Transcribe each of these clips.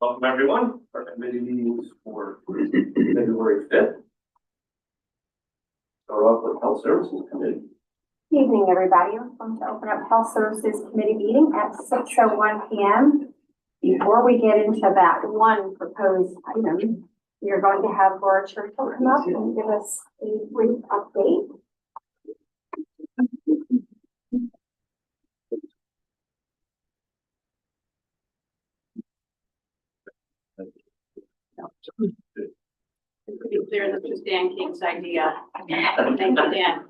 Welcome everyone. Our committee meetings for February 5th. Start off with Health Services Committee. Good evening, everybody. I'm going to open up Health Services Committee meeting at 6:01 p.m. Before we get into that one proposed item, you're going to have Laura Churchill come up and give us a brief update. To be clear, this was Dan King's idea. Thank you, Dan.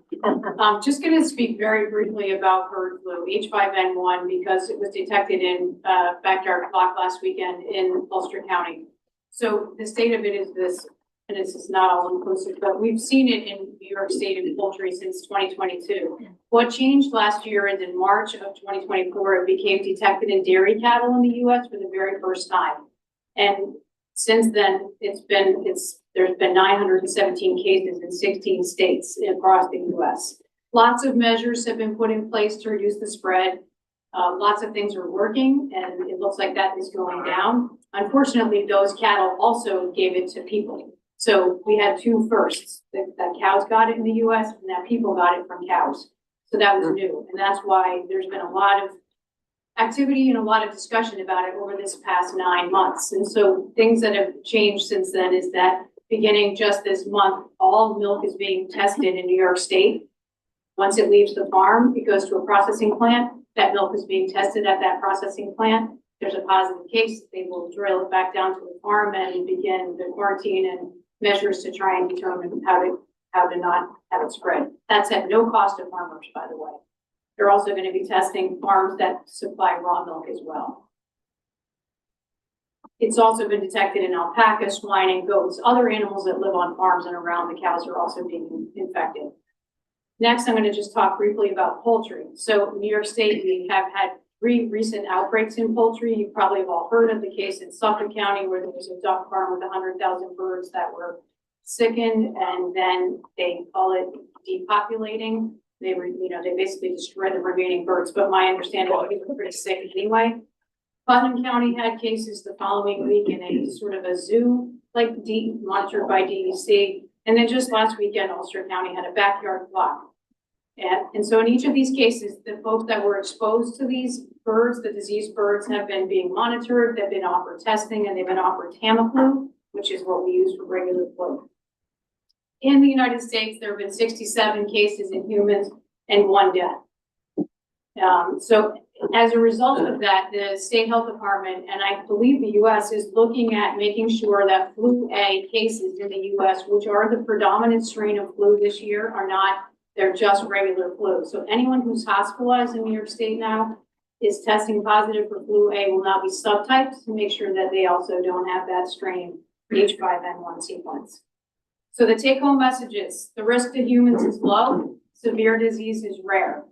I'm just going to speak very briefly about bird flu, H5N1, because it was detected in backyard flock last weekend in Ulster County. So the state of it is this, and this is not all inclusive, but we've seen it in New York State and poultry since 2022. What changed last year is in March of 2024, it became detected in dairy cattle in the U.S. for the very first time. And since then, there's been 917 cases in 16 states across the U.S. Lots of measures have been put in place to reduce the spread. Lots of things are working, and it looks like that is going down. Unfortunately, those cattle also gave it to people. So we had two firsts, that cows got it in the U.S. and that people got it from cows. So that was new, and that's why there's been a lot of activity and a lot of discussion about it over this past 9 months. And so things that have changed since then is that beginning just this month, all milk is being tested in New York State. Once it leaves the farm, it goes to a processing plant. That milk is being tested at that processing plant. There's a positive case, they will drill it back down to the farm and begin the quarantine and measures to try and determine how to not have it spread. That's at no cost to farmers, by the way. They're also going to be testing farms that supply raw milk as well. It's also been detected in alpaca, swine, and goats. Other animals that live on farms and around the cows are also being infected. Next, I'm going to just talk briefly about poultry. So in New York State, we have had 3 recent outbreaks in poultry. You probably have all heard of the case in Suffolk County where there was a duck farm with 100,000 birds that were sickened, and then they call it depopulating. They were, they basically destroyed the remaining birds, but my understanding is they were pretty sick anyway. Putnam County had cases the following week in a sort of a zoo, monitored by DEC. And then just last weekend, Ulster County had a backyard flock. And so in each of these cases, the folks that were exposed to these birds, the diseased birds, have been being monitored, they've been offered testing, and they've been offered Tamiflu, which is what we use for regular flu. In the United States, there have been 67 cases in humans and 1 death. So as a result of that, the state health department, and I believe the U.S. is looking at making sure that flu A cases in the U.S., which are the predominant strain of flu this year, are not, they're just regular flu. So anyone who's hospitalized in New York State now is testing positive for flu A will now be subtyped to make sure that they also don't have that strain H5N1 sequence. So the take-home message is the risk to humans is low, severe disease is rare.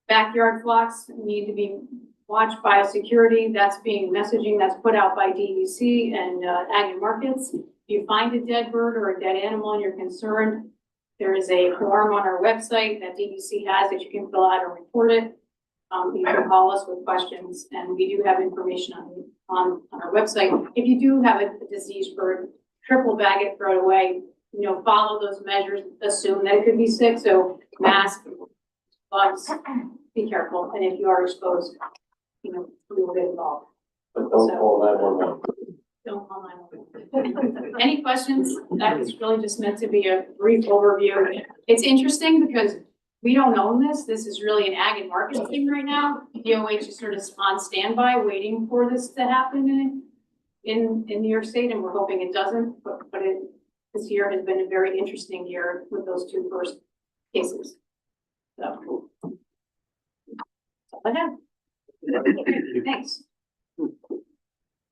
Backyard flocks need to be watched by security. That's messaging that's put out by DEC and Ag and Markets. If you find a dead bird or a dead animal and you're concerned, there is a form on our website that DEC has that you can fill out and report it. You can call us with questions, and we do have information on our website. If you do have a diseased bird, triple bag it, throw it away. Follow those measures, assume that it could be sick. So mask, gloves, be careful. And if you are exposed, we will get involved. But don't call 911. Don't call 911. Any questions? That was really just meant to be a brief overview. It's interesting because we don't own this. This is really an ag and market thing right now. DOH is sort of on standby waiting for this to happen in New York State, and we're hoping it doesn't, but this year has been a very interesting year with those 2 first cases. So, that's all I have. Thanks.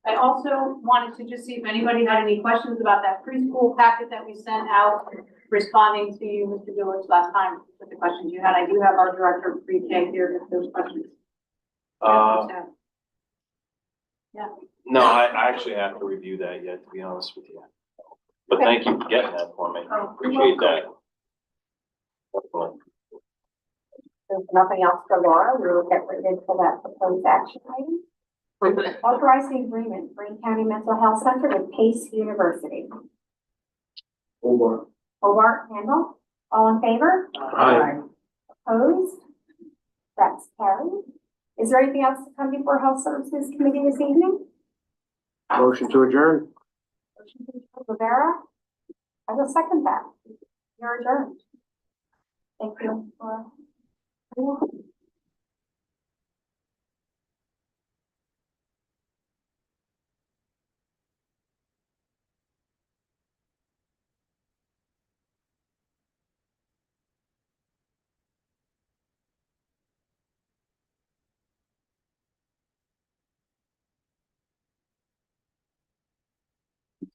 I also wanted to just see if anybody had any questions about that preschool packet that we sent out, responding to you, Mr. Gillis, last time with the questions you had. I do have our director of pre-K here if there's questions. Yeah. No, I actually have to review that yet, to be honest with you. But thank you for getting that for me. Appreciate that. There's nothing else for Laura. We will get ready for that proposed action item. Authorizing agreement, Greene County Mental Health Center with Pace University. Hobart. Hobart, Handle, all in favor? Aye. Opposed? That's carried. Is there anything else to come before Health Services Committee this evening? Motion to adjourn. Motion to adjourn, Rivera. I will second that. You're adjourned. Thank you.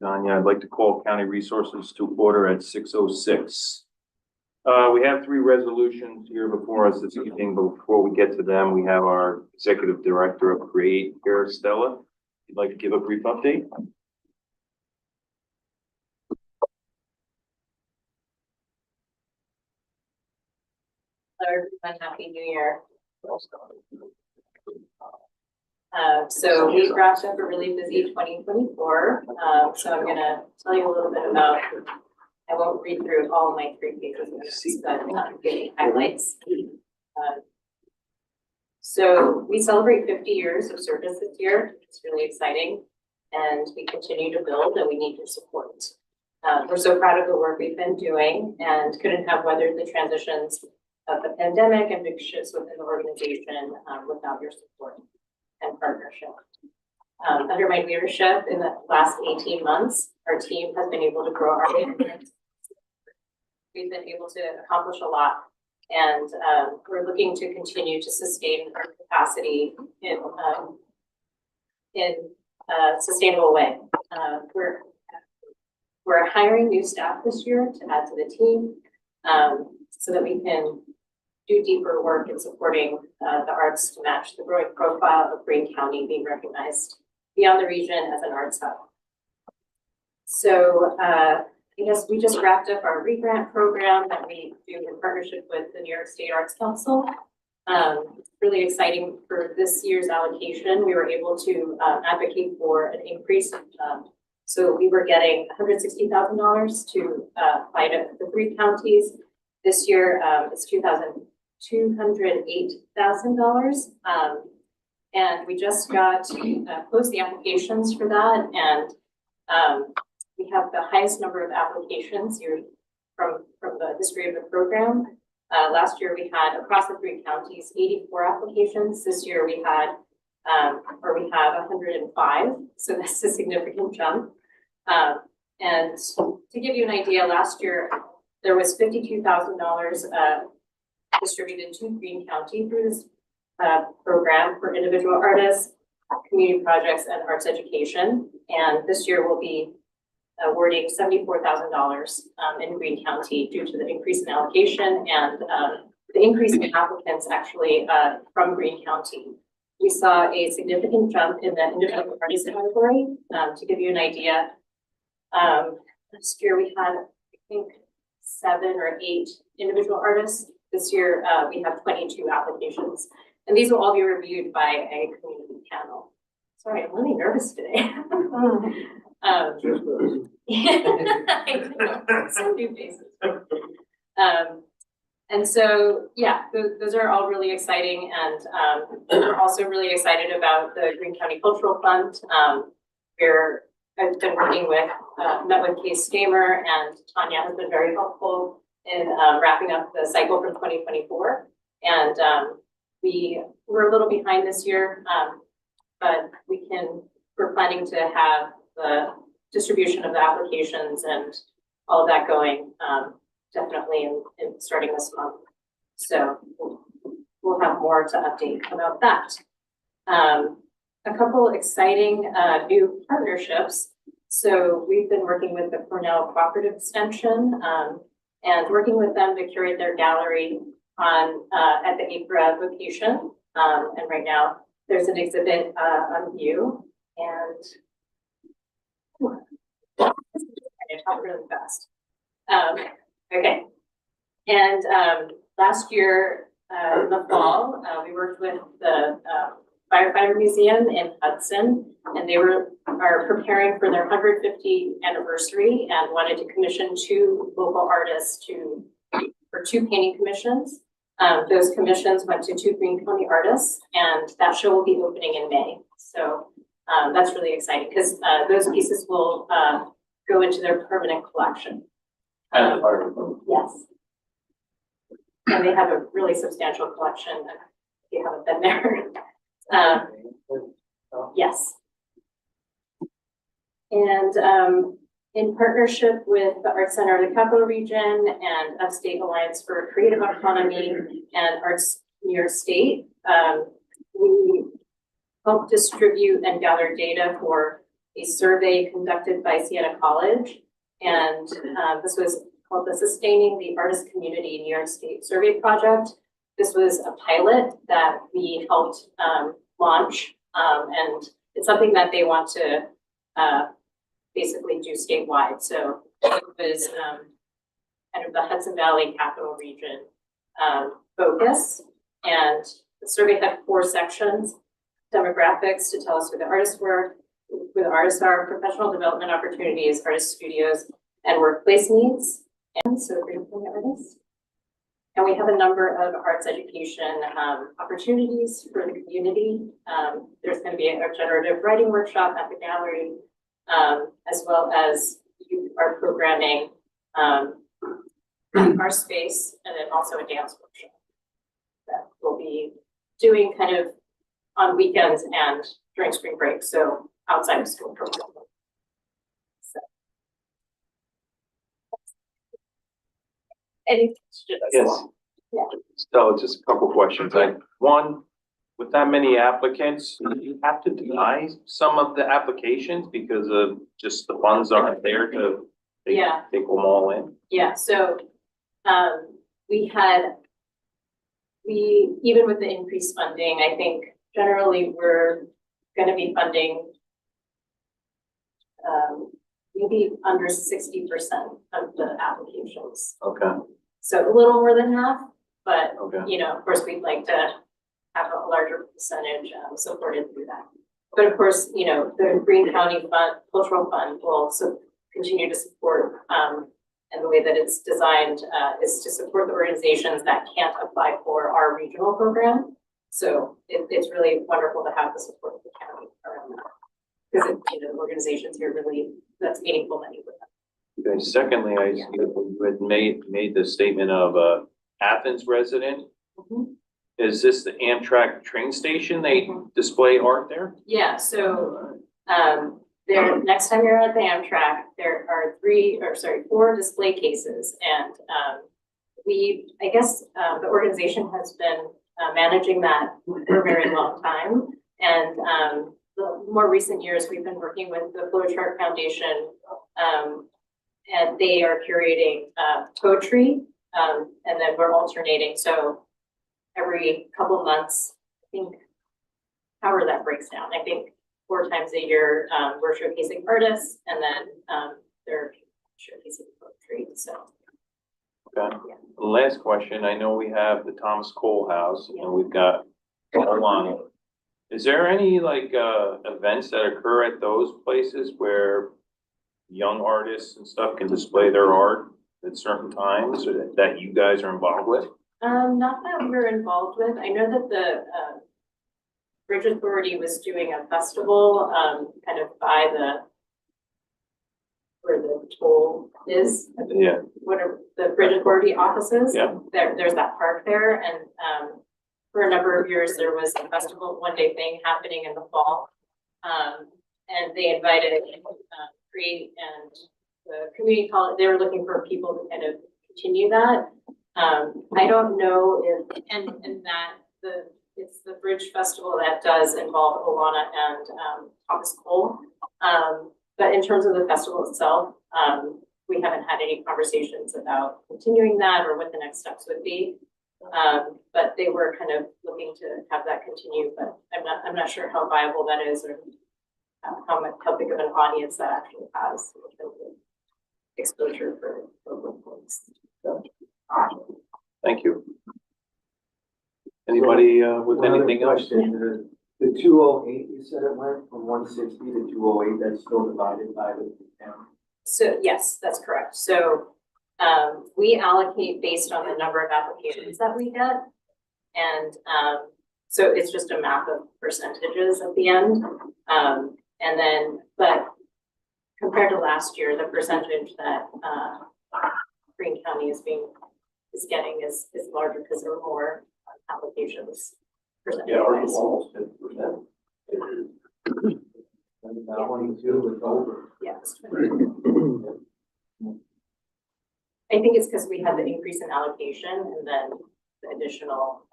Tanya, I'd like to call County Resources to order at 6:06. We have three resolutions here before us this evening, but before we get to them, we have our Executive Director of Create here, Stella. You'd like to give a brief update? Hello, everyone. Happy New Year. So we wrapped up a really busy 2024. So I'm gonna tell you a little bit about, I won't read through all my 3 pages, but getting highlights. So we celebrate 50 years of service this year. It's really exciting. And we continue to build, and we need your support. We're so proud of the work we've been doing and couldn't have weathered the transitions of the pandemic and big shifts within the organization without your support and partnership. Under my leadership in the last 18 months, our team has been able to grow our business. We've been able to accomplish a lot, and we're looking to continue to sustain our capacity in a sustainable way. We're hiring new staff this year to add to the team so that we can do deeper work in supporting the arts to match the growing profile of Greene County being recognized beyond the region as an arts hub. So I guess we just wrapped up our re-grant program that we do in partnership with the New York State Arts Council. Really exciting for this year's allocation. We were able to advocate for an increase. So we were getting $160,000 to apply to the 3 counties. This year it's $208,000. And we just got closed the applications for that. And we have the highest number of applications here from the history of the program. Last year we had across the 3 counties, 84 applications. This year we had, we have 105. So that's a significant jump. And to give you an idea, last year there was $52,000 distributed to Greene County through this program for individual artists, community projects, and arts education. And this year we'll be awarding $74,000 in Greene County due to the increase in allocation and the increase in applicants actually from Greene County. We saw a significant jump in the individual artist category. To give you an idea, last year we had, I think, 7 or 8 individual artists. This year we have 22 applications, and these will all be reviewed by a community panel. Sorry, I'm really nervous today. Some new faces. And so, yeah, those are all really exciting, and we're also really excited about the Greene County Cultural Fund. Where I've been working with, met with Case Stamer, and Tanya has been very helpful in wrapping up the cycle from 2024. And we were a little behind this year, but we're planning to have the distribution of the applications and all of that going definitely in starting this month. So we'll have more to update about that. A couple exciting new partnerships. So we've been working with the Cornell Cooperative Extension and working with them to curate their gallery on at the APRA location. And right now there's an exhibit on view, and I talk really fast. Okay. And last year in the fall, we worked with the Firefighter Museum in Hudson, and they are preparing for their 150th anniversary and wanted to commission two local artists for two painting commissions. Those commissions went to two Greene County artists, and that show will be opening in May. So that's really exciting because those pieces will go into their permanent collection. And the fire department. Yes. And they have a really substantial collection if you haven't been there. Yes. And in partnership with the Arts Center of the Capital Region and Upstate Alliance for Creative Autonomy and Arts New York State, we helped distribute and gather data for a survey conducted by Siena College. And this was called the Sustaining the Artist Community New York State Survey Project. This was a pilot that we helped launch, and it's something that they want to basically do statewide. So it was kind of the Hudson Valley Capital Region focus, and the survey had 4 sections: demographics to tell us who the artists were, who the artists are, professional development opportunities, artist studios, and workplace needs. And so Greene County artists. And we have a number of arts education opportunities for the community. There's going to be a generative writing workshop at the gallery, as well as art programming, our space, and then also a dance workshop that we'll be doing kind of on weekends and during spring break, so outside of school program. So. Any questions? Yes. Yeah. So just a couple questions. One, with that many applicants, do you have to deny some of the applications because of just the funds aren't there to take them all in? Yeah, so we even with the increased funding, I think generally we're going to be funding maybe under 60% of the applications. Okay. So a little more than half, but Okay. you know, of course, we'd like to have a larger percentage supported through that. But of course, you know, the Greene County Fund, Cultural Fund will also continue to support, and the way that it's designed is to support the organizations that can't apply for our regional program. So it's really wonderful to have the support of the county around that. Because you know, the organizations here really, that's meaningful money for them. Okay. Secondly, I see that you had made the statement of Athens resident. Mhm. Is this the Amtrak train station? They display art there? Yeah, so there, next time you're at the Amtrak, there are 4 display cases, and I guess the organization has been managing that for a very long time, and the more recent years we've been working with the Flowchart Foundation, and they are curating poetry, and then we're alternating. So every couple of months, I think, however that breaks down, I think 4 times a year, we're showcasing artists, and then they're showcasing poetry, so. Okay. Yeah. Last question, I know we have the Thomas Cole House and we've got Alana. Is there any like events that occur at those places where young artists and stuff can display their art at certain times or that you guys are involved with? Not that we're involved with. I know that the Bridge Authority was doing a festival, kind of by where the toll is. Yeah. What are the Bridge Authority offices? Yeah. There's that park there, and for a number of years there was a festival, one-day thing happening in the fall, and they invited Greene and the community college. They were looking for people to kind of continue that. I don't know if and that it's the Bridge Festival that does involve Alana and Thomas Cole. But in terms of the festival itself, we haven't had any conversations about continuing that or what the next steps would be. But they were kind of looking to have that continue, but I'm not sure how viable that is or how big of an audience that actually has in terms of exposure for local folks. So, Thank you. Anybody with anything else? Question, the The 208, you said it went from 160 to 208, that's still divided by the town. So yes, that's correct. So we allocate based on the number of applications that we get. And so it's just a map of percentages at the end. And then, but compared to last year, the percentage that Greene County is getting is larger because there are more applications. Yeah, ours is percentage-wise. almost 50%. And about 22 is over. Yeah, it's 20. I think it's because we had the increase in allocation and then the additional,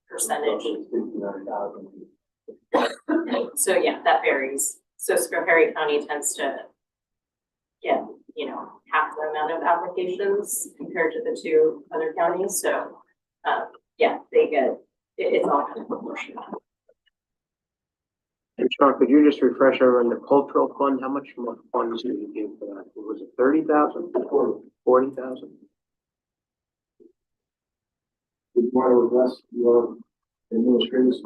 percentage. 59,000. So yeah, that varies. So Schoharie County tends to get, half the amount of applications compared to the two other counties. So, yeah, they get, it's all kind of proportional. And Sean, could you just refresh over on the cultural fund? How much more funds did you give for that? Was it 30,000? 40,000? Would you want to address your administrators?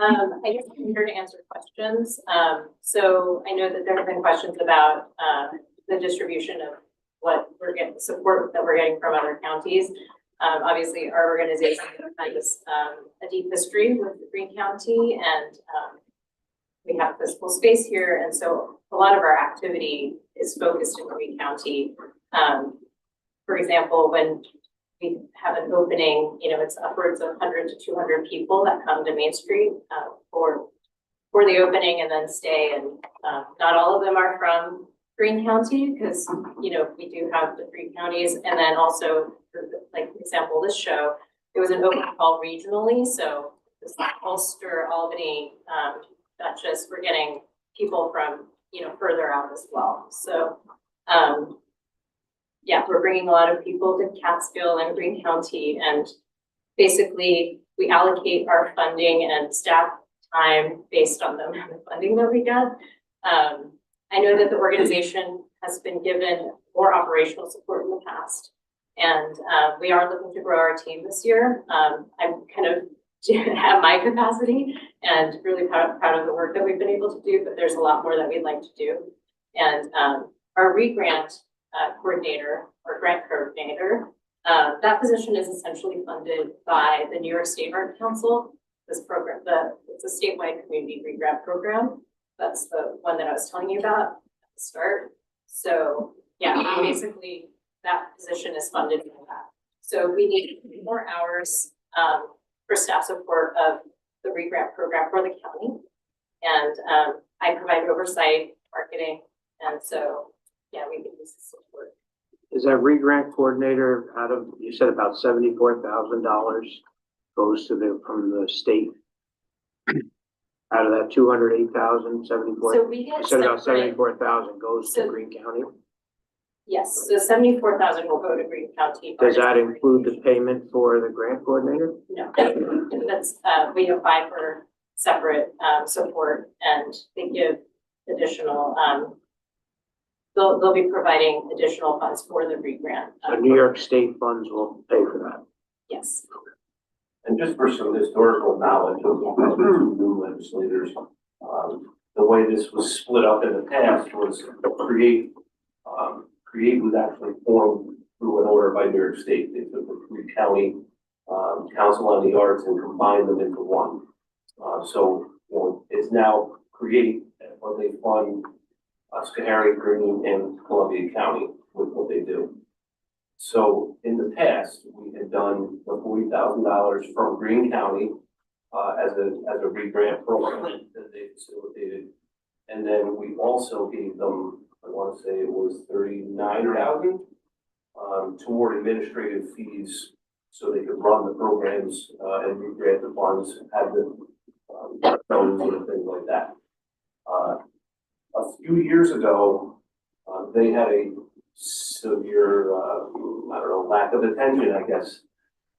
I guess I'm here to answer questions. So I know that there have been questions about the distribution of what we're getting, support that we're getting from other counties. Obviously, our organization has a deep history with Greene County, and we have physical space here, and so a lot of our activity is focused in Greene County. For example, when we have an opening, it's upwards of 100 to 200 people that come to Main Street for the opening and then stay. And not all of them are from Greene County because, we do have the 3 counties. And then also, like example, this show, it was an open call regionally. So this Ulster, Albany, Dutchess, we're getting people from, further out as well. So, yeah, we're bringing a lot of people to Catskill and Greene County, and basically we allocate our funding and staff time based on the amount of funding that we get. I know that the organization has been given more operational support in the past, and we are looking to grow our team this year. I'm kind of at my capacity and really proud of the work that we've been able to do, but there's a lot more that we'd like to do. And our re-grant coordinator or grant coordinator, that position is essentially funded by the New York State Art Council. This program, it's a statewide community re-grant program. That's the one that I was telling you about at the start. So yeah, basically that position is funded for that. So we need more hours for staff support of the re-grant program for the county. And I provide oversight, marketing, and so yeah, we can use the support. Is that re-grant coordinator you said about $74,000 goes to from the state? Out of that 208,000, 74? So we get You said about separate- 74,000 goes to So- Greene County? Yes, so 74,000 will go to Greene County. Does that include the payment for the grant coordinator? No, that's, we apply for separate support, and they give additional, they'll be providing additional funds for the re-grant. So New York State funds will pay for that. Yes. And just for some historical knowledge of the two new legislators, the way this was split up in the past was Create was actually formed through an order by New York State. They took the 3 county Council on the Arts and combined them into one. So it's now Create, when they fund Schoharie, Greene, and Columbia County with what they do. So in the past, we had done the $40,000 from Greene County as a re-grant program that they facilitated. And then we also gave them, I want to say it was 39,000 toward administrative fees so they could run the programs and re-grant the funds, have the phones and things like that. A few years ago, they had a severe, lack of attention, I guess,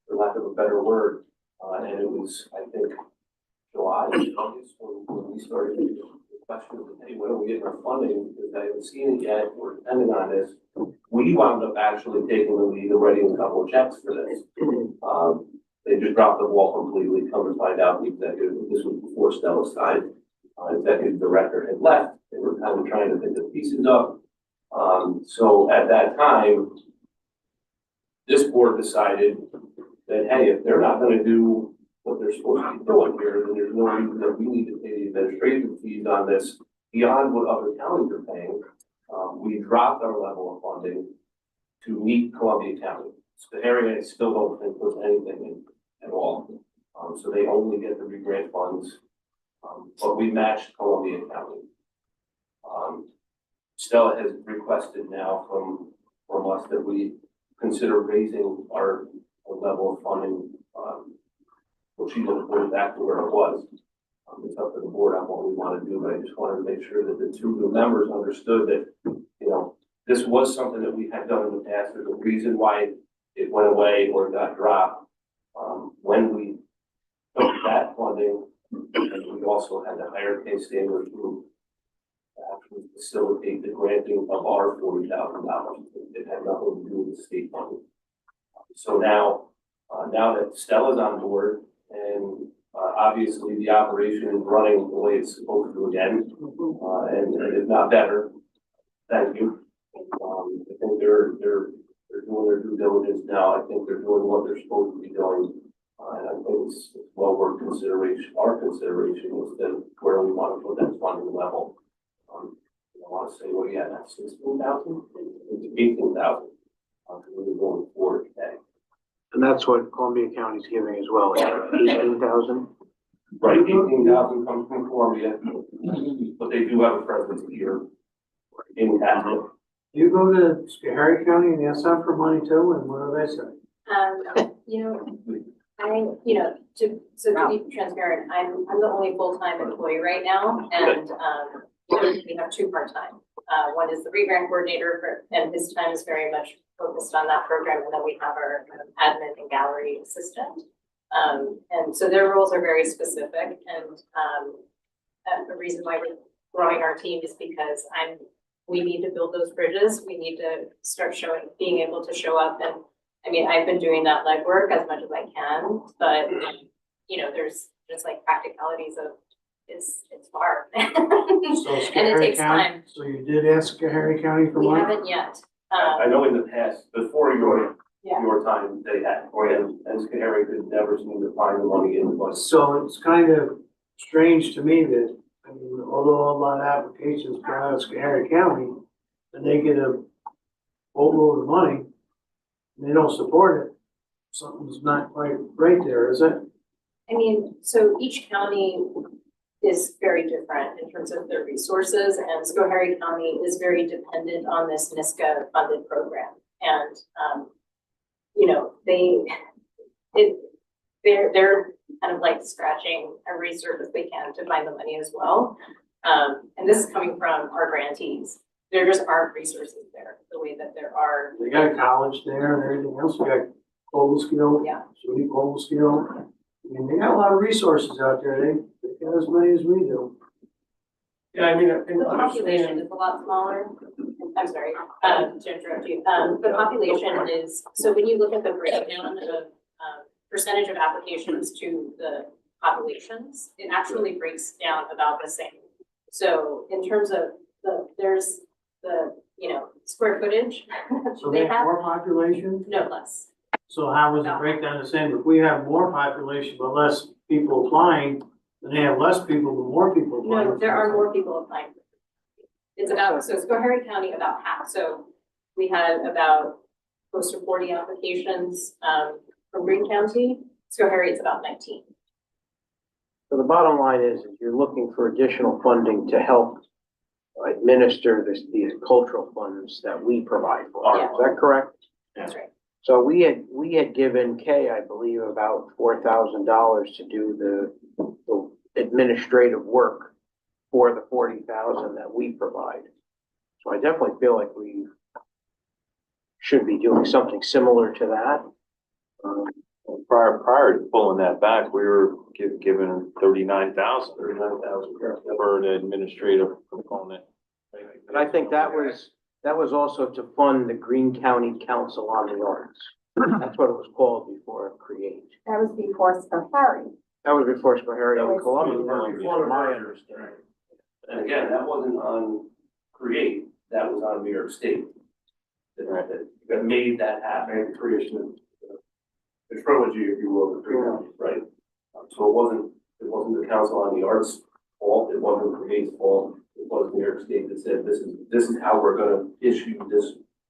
for lack of a better word. And it was, I think, July, August, when we started the question of, hey, when are we getting our funding? Because I haven't seen it yet, we're depending on this. We wound up actually taking the lead and writing a couple of checks for this. they just dropped the ball completely. Come to find out, the executive, this was before Stella's time, executive director had left. They were kind of trying to pick the pieces up. So at that time, this board decided that, hey, if they're not gonna do what they're supposed to be doing here, then there's no reason that we need to pay the administrative fees on this beyond what other counties are paying. We dropped our level of funding to meet Columbia County. Schoharie, I still don't think puts anything in at all. So they only get the re-grant funds, but we matched Columbia County. Stella has requested now from us that we consider raising our level of funding, which she's gonna put it back to where it was. It's up to the board on what we want to do, but I just wanted to make sure that the two new members understood that, you know, this was something that we had done in the past. There's a reason why it went away or got dropped. When we took that funding, and we also had to hire K Standard Group to actually facilitate the granting of our $40,000. It had nothing to do with the state funding. So now that Stella's on board and obviously the operation is running the way it's supposed to again, and if not better, thank you. I think they're doing their due diligence now. I think they're doing what they're supposed to be doing. And I think it's well worth consideration. Our consideration was that where we want to put that funding level. I want to say, what do you have, 16,000? It's 18,000. Really going forward today. And that's what Columbia County's giving as well, 18,000? Right, 18,000 comes from Columbia, but they do have a presence here in Castle. You go to Schoharie County and ask them for money too, and what do they say? To be transparent, I'm the only full-time employee right now, and, we have two part-time. One is the re-grant coordinator, and his time is very much focused on that program, and then we have our kind of admin and gallery assistant. And so their roles are very specific, and the reason why we're growing our team is because we need to build those bridges. We need to start being able to show up. And I mean, I've been doing that legwork as much as I can, but there's just like practicalities of it's far. So And it takes time. So you did ask Schoharie County for We money? haven't yet. I know in the past, before your Yeah. time, they had, and Schoharie could never seem to find the money in the budget. So it's kind of strange to me that, I mean, although a lot of applications come out of Schoharie County, and they get a boatload of money, and they don't support it, something's not quite right there, is it? I mean, so each county is very different in terms of their resources, and Schoharie County is very dependent on this NISCA funded program. And, they're kind of like scratching every surface they can to find the money as well. And this is coming from our grantees. There just aren't resources there the way that there are. They got a college there and everything else, we got global skill. Yeah. SUNY global skill. I mean, they got a lot of resources out there, they got as many as we do. Yeah, I mean, The population is a lot smaller. I'm sorry, to interrupt you. The population is, so when you look at the breakdown of percentage of applications to the populations, it actually breaks down about the same. So in terms of there's the, square footage. So they have more population? No less. So how was the breakdown the same? If we have more population but less people applying, then they have less people but more people applying. No, there are more people applying. It's about, so Schoharie County about half. So we had about close to 40 applications from Greene County. Schoharie, it's about 19. So the bottom line is, you're looking for additional funding to help administer these cultural funds that we provide for. Yeah. Is that correct? That's right. So we had given Kay, I believe, about $4,000 to do the administrative work for the 40,000 that we provide. So I definitely feel like we should be doing something similar to that. Prior to pulling that back, we were given 39,000 for an administrative component. And I think that was also to fund the Greene County Council on the Arts. That's what it was called before Create. That was before Schoharie. That was before Schoharie That and was Columbia, before the my merger. understanding. And again, that wasn't on Create, that was on New York State. That made that happen. And the creation of the trilogy, if you will, the three counties. Right. So it wasn't the Council on the Arts' fault, it wasn't Create's fault, it was New York State that said, this is how we're gonna issue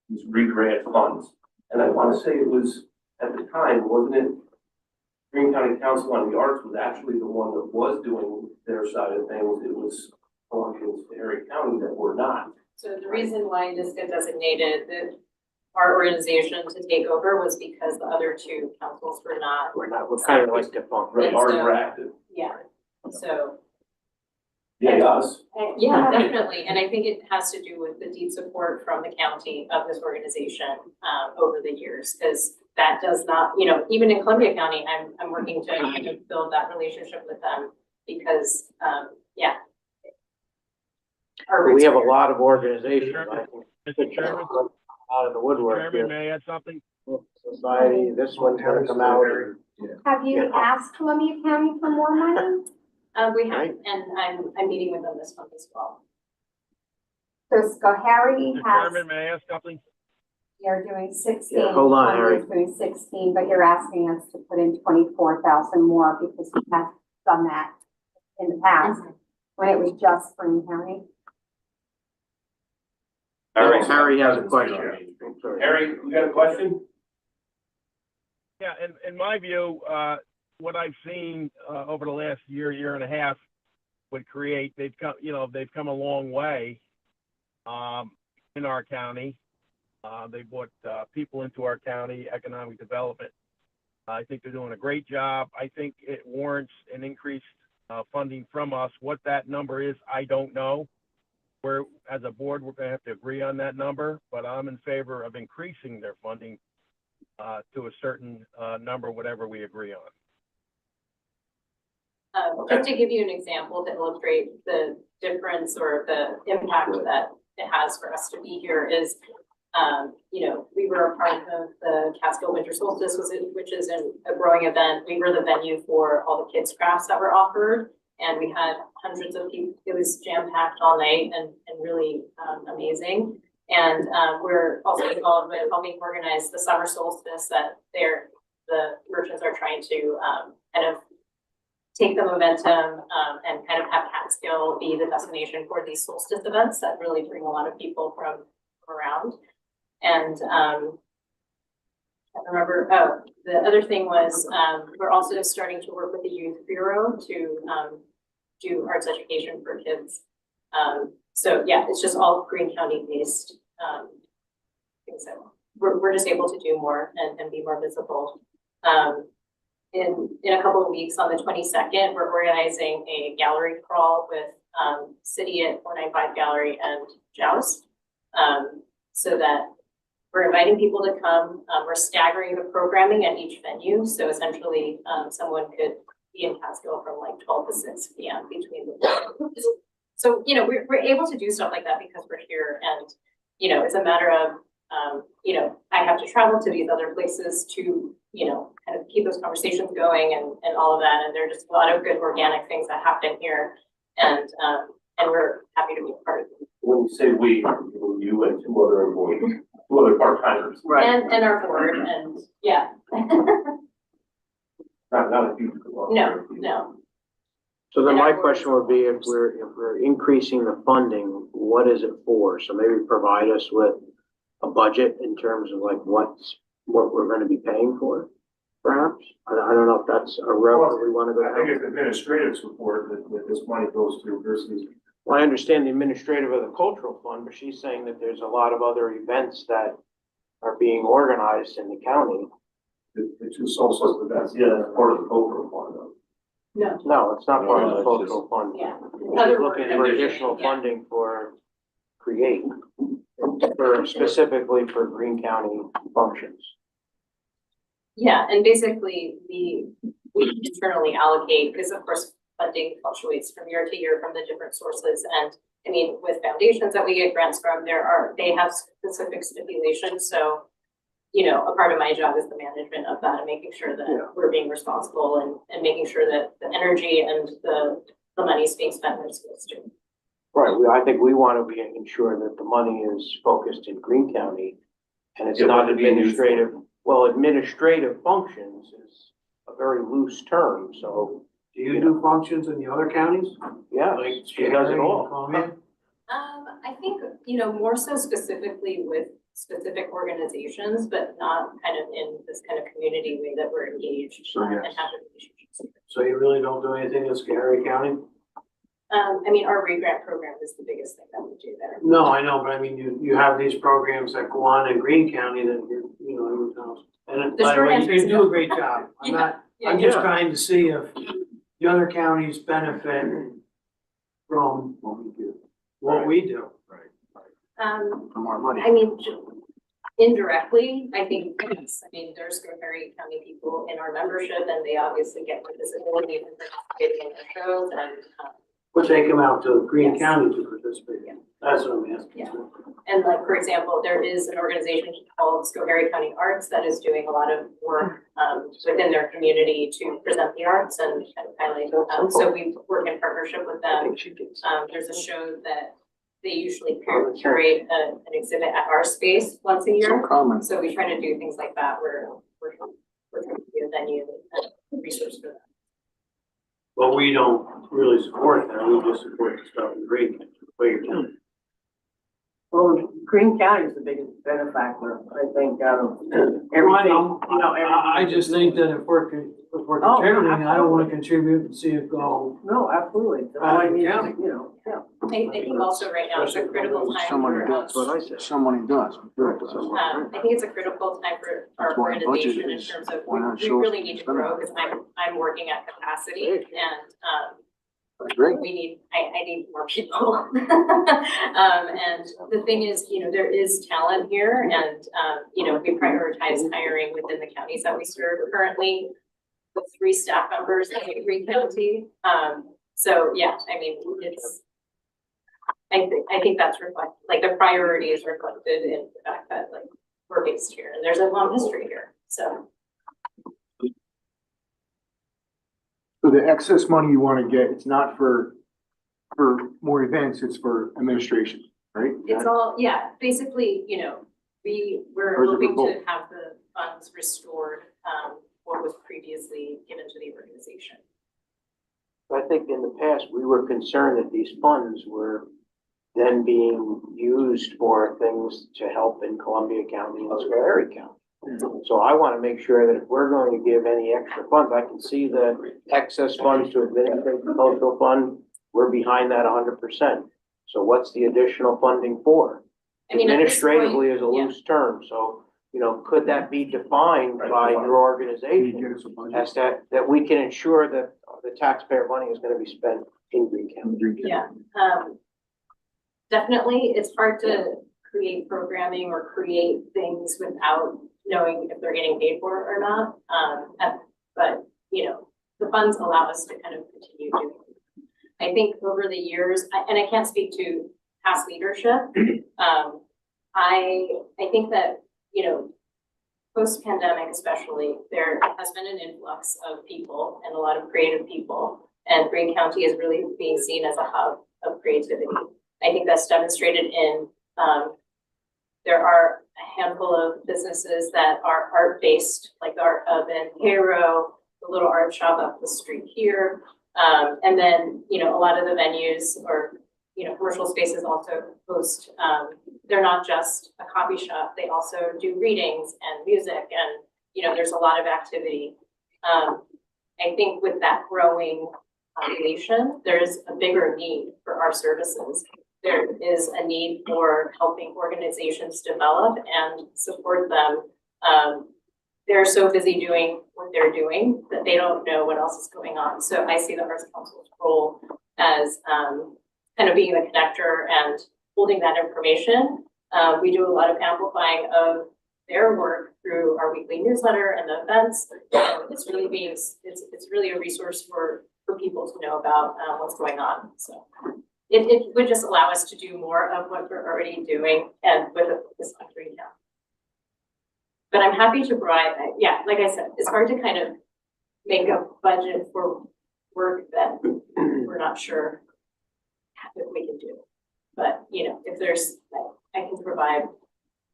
these re-grant funds. And I wanna say it was, at the time, wasn't it, Greene County Council on the Arts was actually the one that was doing their side of things, it was Columbia and Schoharie County that were not. So the reason why NISCA designated our organization to take over was because the other two councils were not, We're kind of like defunct. Right, And ours so- were active. yeah. So, Yeah, us. yeah, definitely. And I think it has to do with the deep support from the county of this organization over the years. Because that does not, you know, even in Columbia County, I'm working to kind of build that relationship with them because, yeah. Our We have a roots are- lot of organizations, I think, Mr. Chairman, out of the woodwork Chairman, here. may I add something? Society, this one's gonna come out. Have you asked Columbia County for more money? We have, Right. and I'm meeting with them this month as well. So Schoharie Mr. has, Chairman, may I ask something? you're doing 16. Yeah, hold on, Columbia's doing 16, but you're asking us to put in 24,000 more because we have done that in the past when it was just Greene County. Harry has a question. Sorry. Harry, you got a question? Yeah, in my view, what I've seen over the last year and a half would Create, they've come a long way in our county. They brought people into our county, economic development. I think they're doing a great job. I think it warrants an increased funding from us. What that number is, I don't know. As a board, we're going to have to agree on that number, but I'm in favor of increasing their funding to a certain number, whatever we agree on. Just to give you an example to illustrate the difference or the impact that it has for us to be here is, you know, we were a part of the Catskill Winter Solstice, which is a growing event. We were the venue for all the kids' crafts that were offered. And we had hundreds of people. It was jam-packed all night and really amazing. And we're also involved with helping organize the summer solstice that the merchants are trying to kind of take the momentum and kind of have Catskill be the destination for these solstice events that really bring a lot of people from around. And I remember, the other thing was we're also starting to work with the Youth Bureau to do arts education for kids. So yeah, it's just all Greene County based things that we're just able to do more and be more visible. In a couple of weeks on the 22nd, we're organizing a gallery crawl with City at 495 Gallery and Joust. So that we're inviting people to come. We're staggering the programming at each venue. So essentially someone could be in Catskill from like 12 to 6 p.m. between the So, you know, we're able to do stuff like that because we're here and, you know, it's a matter of, you know, I have to travel to these other places to, you know, kind of keep those conversations going and all of that. And there are just a lot of good organic things that happen here. And we're happy to be a part of it. When you say we, you and two other employees, two other part-timers. And our board and, yeah. Not a huge group. No. So then my question would be, if we're increasing the funding, what is it for? So maybe provide us with a budget in terms of like what we're gonna be paying for, perhaps? I don't know if that's a route that we wanna go I think down. it's administrative support that this money goes to versus. Well, I understand the administrative of the cultural fund, but she's saying that there's a lot of other events that are being organized in the county. The two solstice events. Yeah, that's part of the cultural fund though. No. No, it's not part of No, the it's cultural fund. Yeah. She's looking for additional funding for Create, for specifically for Greene County functions. Yeah, and basically we internally allocate, because of course funding fluctuates from year to year from the different sources. And I mean, with foundations that we get grants from, they have specific stipulations. So a part of my job is the management of that and making sure that we're being responsible and making sure that the energy and the money is being spent where it's supposed to. Right, I think we want to ensure that the money is focused in Greene County and it's Yeah, not what to be used for. administrative. Well, administrative functions is a very loose term, so, Do you do functions in the other counties? yeah, Like she does it Gary, all. Columbia? I think, more so specifically with specific organizations, but not kind of in this kind of community way that we're engaged and have relationships. So you really don't do anything in Scary County? Our re-grant program is the biggest thing that we do there. No, I know, but I mean, you have these programs that go on in Greene County that every town. And The by the short way, answer is you do no. a great job. Yeah, I'm just trying to see if the other counties benefit from what we do. more money. Indirectly, I think, yes, there's Scotia County people in our membership and they obviously get more visibility and participating in their shows and, But they come out to Greene Yes. County to participate. Yeah. That's what I'm asking. Yeah. and like, for example, there is an organization called Scotia County Arts that is doing a lot of work, within their community to present the arts and kind of highlight, so we work in partnership with them. There's a show that they usually curate an exhibit at our space once a year. common. So we try to do things like that where we're trying to be a venue and a resource for that. But we don't really support that. We just support the stuff in Greene, what you're telling me. Well, Greene County is the biggest benefactor, I think, out of everything, I just think that if we're Oh, contributing, I don't wanna contribute and see it go. No, absolutely. All I need is, Yeah. yeah. I think also right now it's a critical time for us. I said. Someone does. I think it's a critical time for our That's why budget organization in is- terms of, why not we show really us need to spending? grow because I'm working at capacity and, That's great. I need more people. And the thing is, there is talent here and, we prioritize hiring within the counties that we serve currently. The 3 staff members in Greene County. So yeah, it's, I think that's reflected, like the priority is reflected in the fact that like we're based here and there's a long history here, so. So the excess money you want to get, it's not for more events, it's for administration, right? It's all, yeah, basically, we're Or is it hoping to both? have the funds restored, what was previously given to the organization. I think in the past, we were concerned that these funds were then being used for things to help in Columbia County and Schoharie County. So I want to make sure that if we're going to give any extra funds, I can see the excess funds to administrate the cultural fund, we're behind that 100%. So what's the additional funding for? I mean, at this point, Administratively is a yeah. loose term, so, could that be defined by your organization as that we can ensure that the taxpayer money is going to be spent in Greene County? Yeah, definitely, it's hard to create programming or create things without knowing if they're getting paid for it or not. But, the funds allow us to kind of continue doing it. I think over the years, and I can't speak to past leadership, I think that, post-pandemic especially, there has been an influx of people and a lot of creative people. And Greene County is really being seen as a hub of creativity. I think that's demonstrated in, there are a handful of businesses that are art-based, like the Art Oven, Hero, the little art shop up the street here. And then, a lot of the venues or, commercial spaces also host, they're not just a coffee shop, they also do readings and music and, there's a lot of activity. I think with that growing population, there's a bigger need for our services. There is a need for helping organizations develop and support them. They're so busy doing what they're doing that they don't know what else is going on. So I see the Arts Council's role as kind of being the connector and holding that information. We do a lot of amplifying of their work through our weekly newsletter and the events. It's really a resource for people to know about what's going on. So it would just allow us to do more of what we're already doing and with a focus on Greene County. But I'm happy to provide, yeah, like I said, it's hard to kind of make a budget for work that we're not sure that we can do. But, you know, if there's, I can provide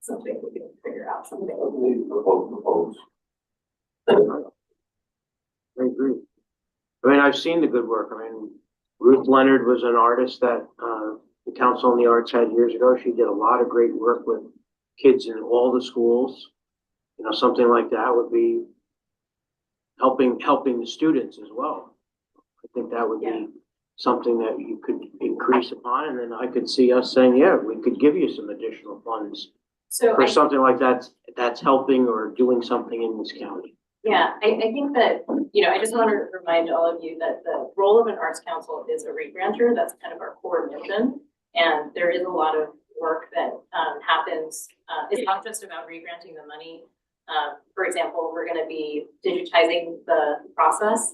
something, we can figure out something. Propose. I agree. I mean, I've seen the good work. I mean, Ruth Leonard was an artist that, the Council on the Arts had years ago. She did a lot of great work with kids in all the schools. You know, something like that would be helping the students as well. I think that would be something that you could increase upon, and then I could see us saying, yeah, we could give you some additional funds So for something like that, that's helping or doing something in this county. yeah, I think that, you know, I just want to remind all of you that the role of an arts council is a re-granter. That's kind of our core mission. And there is a lot of work that happens. It's not just about re-granting the money. For example, we're going to be digitizing the process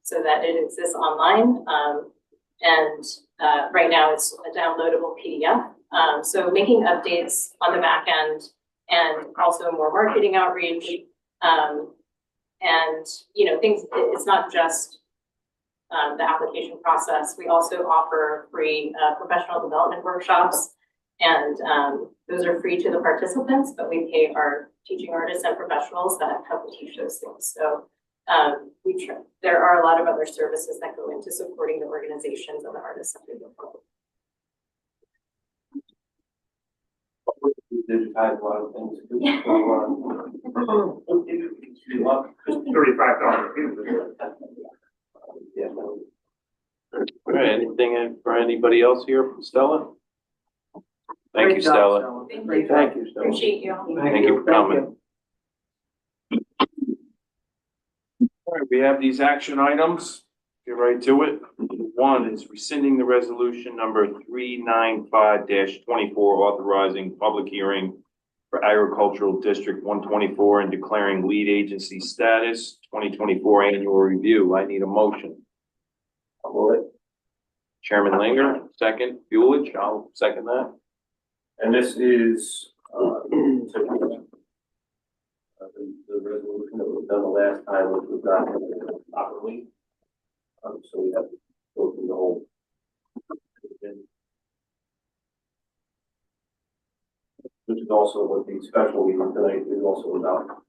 so that it exists online. And right now it's a downloadable PDF. So making updates on the back end and also more marketing outreach. And, you know, things, it's not just the application process. We also offer free professional development workshops. And those are free to the participants, but we pay our teaching artists and professionals that help teach those things. So there are a lot of other services that go into supporting the organizations and the artists that we go forward. We digitize a lot of things. Yeah. $35. Yeah. All right, anything for anybody else here from Stella? Thank you, Great job, Stella. Thank you. Thank you, Stella. Appreciate you. Thank you for coming. All right, we have these action items. Get right to it. One is rescinding the resolution number 395-24, authorizing public hearing for agricultural district 124 and declaring lead agency status, 2024 annual review. I need a motion. I'll move it. Chairman Linger, second. Buelich, I'll second that. And this is, the resolution that was done the last time, which was not properly. So we have to go through the whole. Which is also what the special meeting tonight is also about.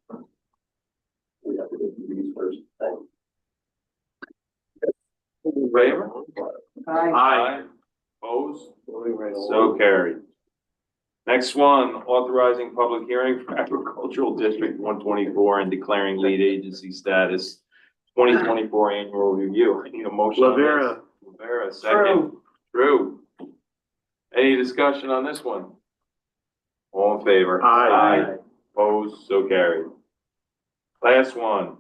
We have to do these first. Thanks. Favor? Aye. Opposed? So carried. Next one, authorizing public hearing for agricultural district 124 and declaring lead agency status, 2024 annual review. I need a motion on this. Lavera, second. Drew. Any discussion on this one? All in favor? Aye. Opposed? So carried. Last one.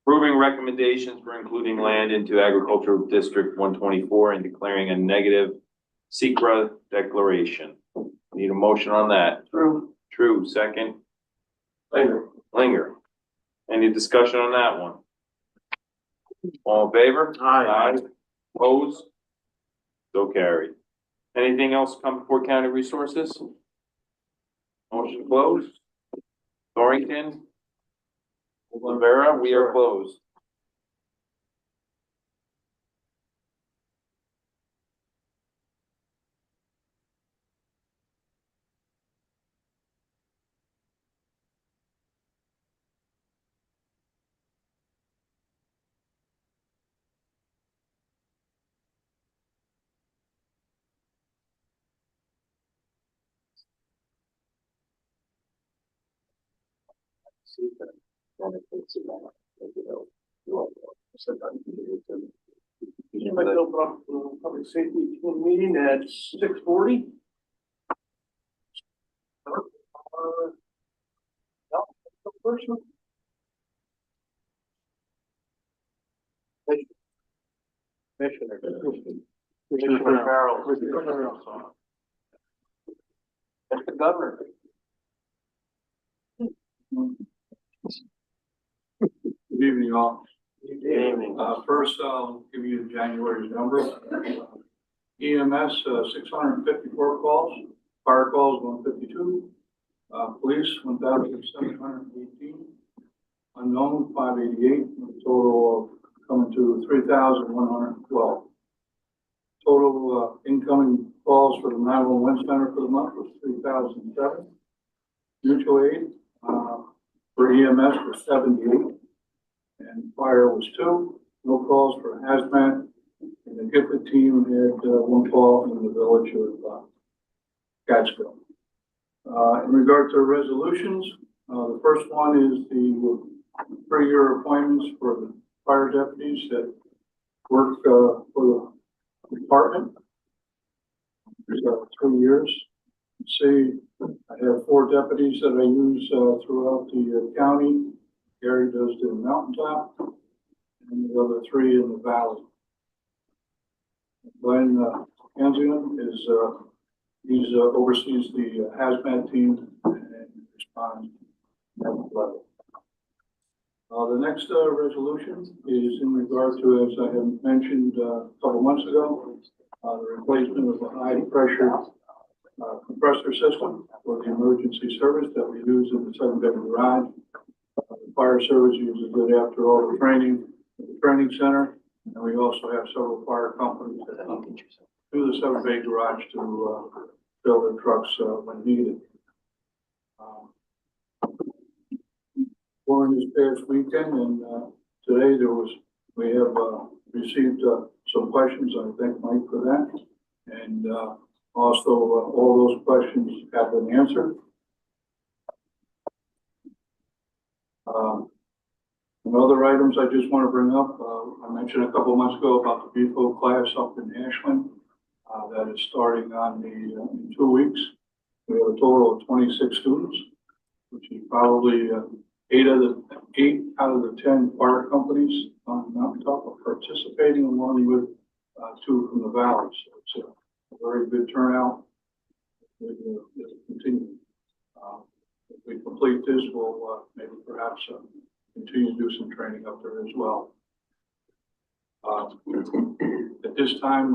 Approving recommendations for including land into agricultural district 124 and declaring a negative secra declaration. Need a motion on that. True, second. Linger. Any discussion on that one? All in favor? Aye. Opposed? So carried. Anything else come before county resources? Motion closed. Dorrington? Rivera, we are closed. I'd like to open up the public safety meeting at 6:40. Commissioner Farrell. That's the governor. Good evening, all. Good evening. First, I'll give you January's number. EMS, 654 calls, fire calls, 152, Police, 1,718. Unknown, 588, with a total of coming to 3,112. Total, incoming calls for the 911 center for the month was 3,007. Mutual aid, for EMS was 78, and fire was 2. No calls for hazmat, and the gifted team had, 1 call in the village of, Catskill. In regard to resolutions, the first one is the 3-year appointments for the fire deputies that work, for the department. There's 3 years. See, I have 4 deputies that I use, throughout the county. Gary does the mountaintop, and the other 3 in the valley. Glenn, Anzian is, he's, oversees the hazmat team and responds at the level. The next resolution is in regard to, as I have mentioned a couple months ago, the replacement of the high pressure compressor system for the emergency service that we use in the 7-bedroom garage. The fire service uses it after all the training at the training center, and we also have several fire companies that come to the 7-bay garage to fill their trucks when needed. During this past weekend and today we have received some questions. I thank Mike for that, and also all those questions have been answered. And other items I just want to bring up, I mentioned a couple of months ago about the BFO class up in Ashland that is starting on in 2 weeks. We have a total of 26 students, which is probably 8 out of the 10 fire companies on the mountaintop are participating, along with 2 from the valley. So it's a very good turnout. It'll continue. If we complete this, we'll maybe perhaps continue to do some training up there as well. At this time,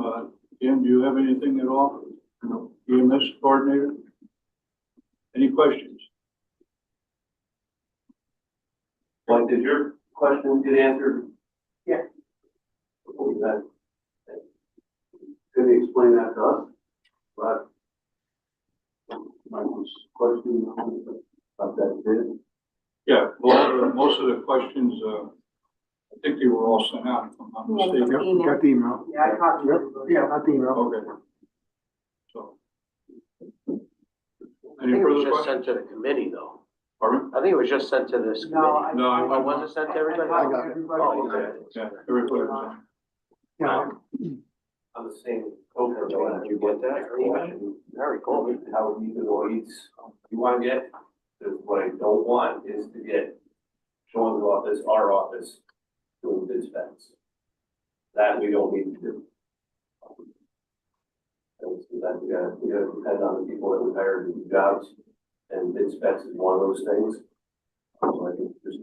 Dan, do you have anything at all? No. EMS coordinator? Any questions? Mike, did your question get answered? Yeah. Could you explain that to us? But Michael's question about that bid? Yeah, well, most of the questions, I think they were all sent out, if I'm not mistaken. Yep, we got the email. Yeah, I copied Yep, everybody. yeah, got the email. Okay. So. I Any think it was further just questions? sent to the committee though. Pardon? I think it was just sent to this No, committee. No, Oh, was it sent to everybody? I got got it. everybody. Oh, okay. Yeah, everybody was on. Yeah, On the same token, though, Did you get that? Very cool. how you can always, you want to get, what I don't want is to get Sean's office, our office, doing bid specs. That we don't need to do. And so that we gotta depend on the people that we hired to do jobs, and bid specs is one of those things. So I think just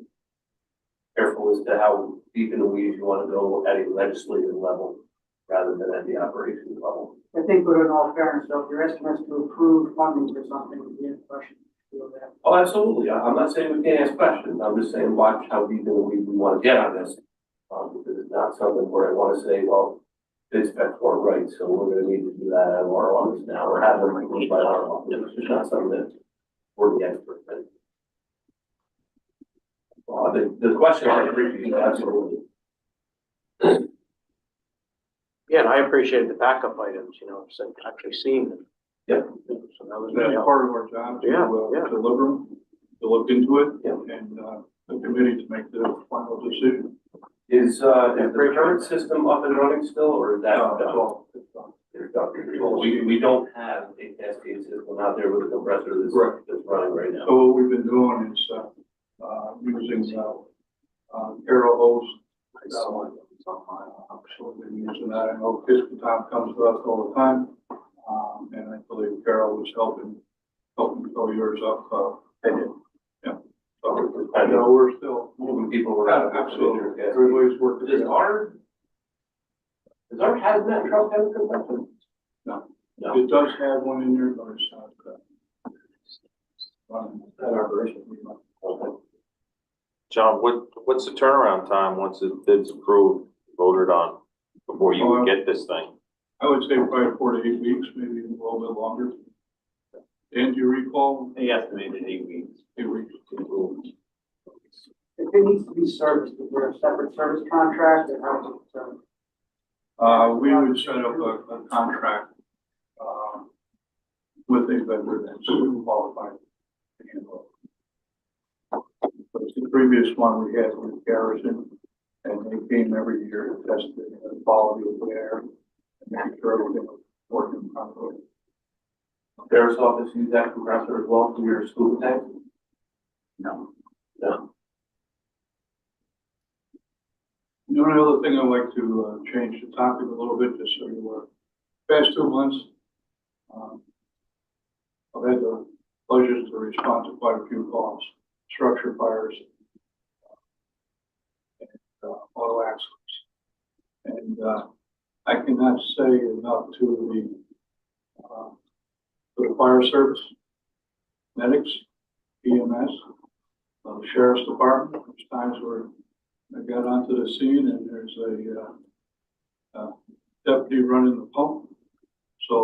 careful as to how deep in the weeds you want to go at a legislative level rather than at the operations level. I think, but in all fairness, though, if you're asking us to approve funding for something, we have questions. Feel that. Oh, absolutely. I'm not saying we can't ask questions. I'm just saying watch how deep in the weeds we want to get on this. Because it's not something where I want to say, well, bid specs weren't right, so we're going to need to do that out of our office now, or have them removed by our office. It's just not something that we're the experts in. The question I appreciate, absolutely. Yeah, and I appreciated the backup items, so actually seeing them. Yeah. So that was That's really helpful. part of our job to, Yeah. deliver them, to look into it, Yeah. and, the committee to make the final decision. Is the current system up and running still, or is that? That's all. Well, we don't have a cascade system out there with a compressor that's Correct. running right now. So what we've been doing is, using, aero hose. So we've been using that. I know Tom comes to us all the time. And I believe Carol was helping fill yours up, yeah. So, I know we're still moving people around. absolutely, everybody's working. Does our hazmat truck have a compressor? No. No. It does have one in there, but it's not, running that operation. Okay. John, what's the turnaround time once it's approved, voted on, before you would get this thing? I would say probably 4 to 8 weeks, maybe a little bit longer. And do you recall? They estimated 8 weeks. 8 weeks. If it needs to be serviced, is there a separate service contract or how is it serviced? We would set up a contract, with a vendor that's qualified to handle it. But the previous one we had with Garrison, and they came every year to test the quality of the air and make sure everything was working properly. Sheriff's office use that compressor as well for your school tank? No. No. The only other thing I'd like to change the topic a little bit, just so you were, past 2 months, I've had the pleasure to respond to quite a few calls, structure fires, and auto accidents. And I cannot say enough to the fire service, medics, EMS, the sheriff's department. There's times where I got onto the scene and there's a deputy running the pump. So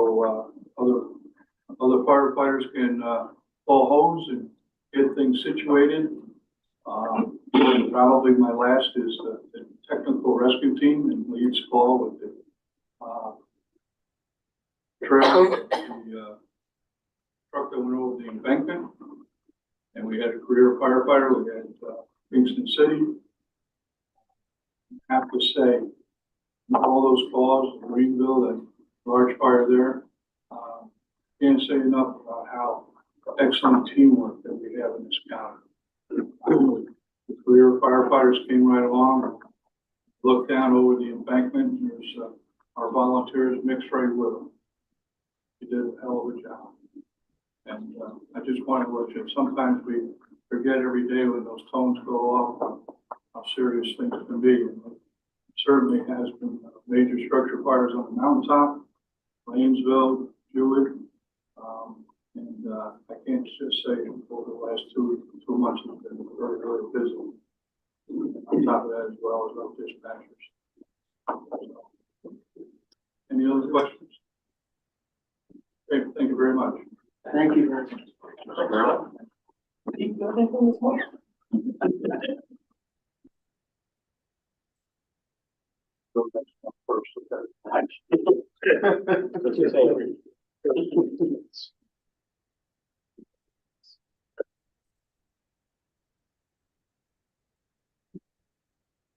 other firefighters can pull hose and get things situated. Probably my last is the technical rescue team and leads call with the trailer, the truck that went over the embankment. And we had a career firefighter. We had Kingston City. I have to say, all those calls, Greenville, that large fire there, can't say enough about how excellent teamwork that we have in this county. The career firefighters came right along, looked down over the embankment, and there's our volunteers mixed right with them. They did a hell of a job. And I just want to let you, sometimes we forget every day when those tones go off how serious things can be. And it certainly has been major structure fires on the mountaintop, Lanesville, Jewett, and I can't just say over the last 2 months have been very, very busy. On top of that, as well as our dispatchers. Any other questions? Okay, thank you very much. Thank you very much.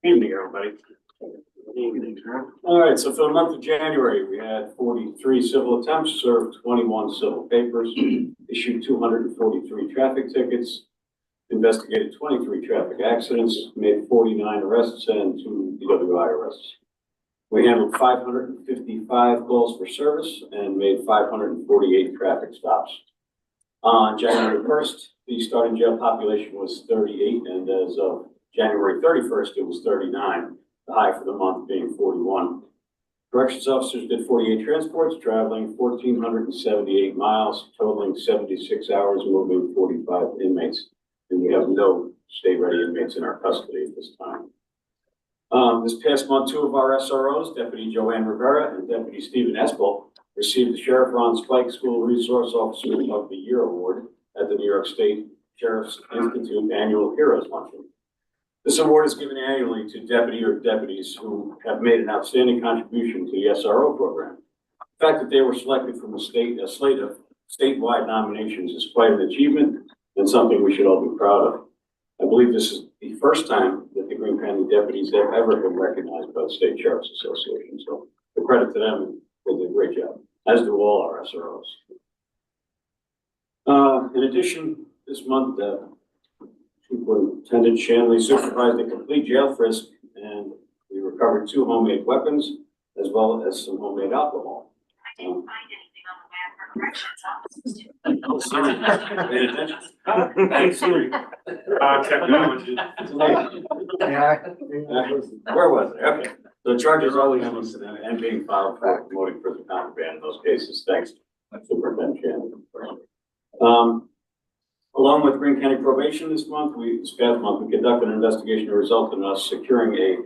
Evening, everybody. All right, so for the month of January, we had 43 civil attempts, served 21 civil papers, issued 243 traffic tickets, investigated 23 traffic accidents, made 49 arrests and 2 DWI arrests. We handled 555 calls for service and made 548 traffic stops. On January 1st, the starting jail population was 38, and as of January 31st, it was 39, the high for the month being 41. Corrections officers did 48 transports, traveling 1,478 miles, totaling 76 hours, moving 45 inmates. And we have no state-ready inmates in our custody at this time. This past month, 2 of our SROs, Deputy Joanne Rivera and Deputy Stephen Espel, received the Sheriff Ron Spike School Resource Officer of the Year Award at the New York State Sheriff's Institute Annual Heroes Luncheon. This award is given annually to deputy or deputies who have made an outstanding contribution to the SRO program. The fact that they were selected from a slate of statewide nominations is quite an achievement and something we should all be proud of. I believe this is the first time that the Greene County deputies have ever been recognized by the State Sheriff's Association. So the credit to them, they did a great job, as do all our SROs. In addition, this month, Superintendent Shanley supervised a complete jail frisk, and we recovered 2 homemade weapons as well as some homemade alcohol. I didn't find anything on the map for corrections officers. Oh, Siri, paid attention. Thanks, Siri. Technology. Where was it? Okay. The charges are always listed and being filed for promoting prison contraband in those cases. Thanks, Superintendent Shanley. Along with Greene County Probation this past month, we conducted an investigation that resulted in us securing a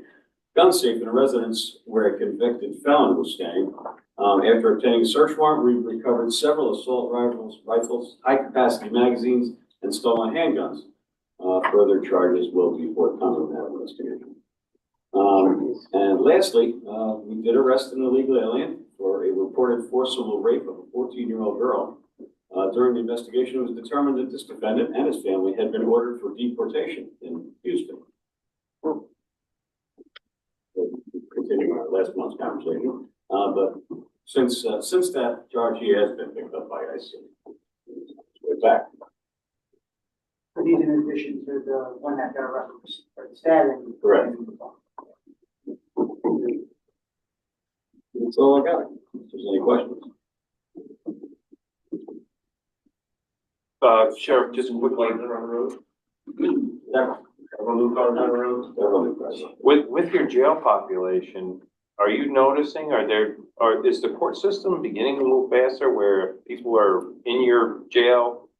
gun safe in a residence where a convicted felon was staying. After obtaining a search warrant, we recovered several assault rifles, high-capacity magazines, and stolen handguns. Further charges will be forthcoming in that investigation. And lastly, we did arrest an illegal alien for a reported forcible rape of a 14-year-old girl. During the investigation, it was determined that this defendant and his family had been ordered for deportation in Houston. Continuing our last month's conversation, but since that charge, he has been picked up by ICE. We're back. But these in addition to the one that got arrested for the stabbing. Correct. That's all I got. If there's any questions. Sheriff, just quickly, with your jail population, are you noticing, is the court system beginning a little faster where people are in your jail?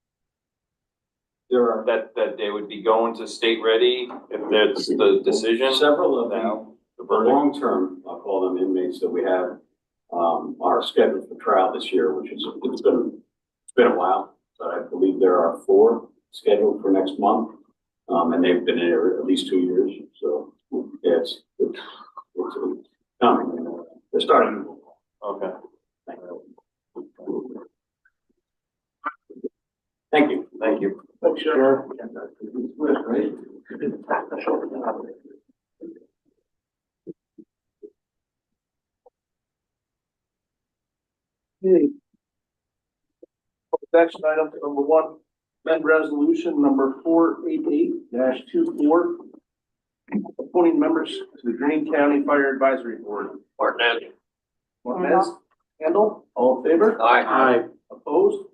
There are That they would be going to state ready if that's the decision? several of the long-term, I'll call them inmates that we have, are scheduled for trial this year, which is, it's been a while, but I believe there are 4 scheduled for next month. And they've been in here at least 2 years, so yeah, it's coming. They're starting to move. Okay. Thank you. Thank you. Thanks, Sheriff. Next item, number 1, amend resolution number 488-24, appointing members to the Greene County Fire Advisory Board. Martinez, Handle, all in favor? Aye. Opposed?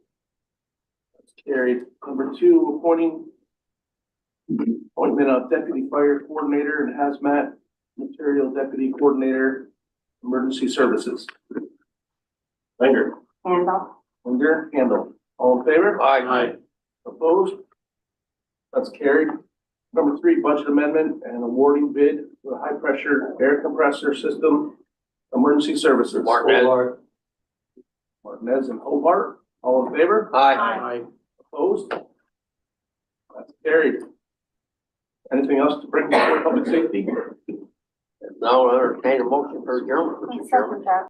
That's carried. Number 2, appointment of Deputy Fire Coordinator and Hazmat Material Deputy Coordinator, Emergency Services. Linger. Handle. Linger, Handle, all in favor? Aye. Opposed? That's carried. Number 3, budget amendment and awarding bid for the high-pressure air compressor system, emergency services. Martinez and Hobart, all in favor? Aye. Opposed? That's carried. Anything else to bring before public safety? Now, entertain a motion for adjournment. Second that.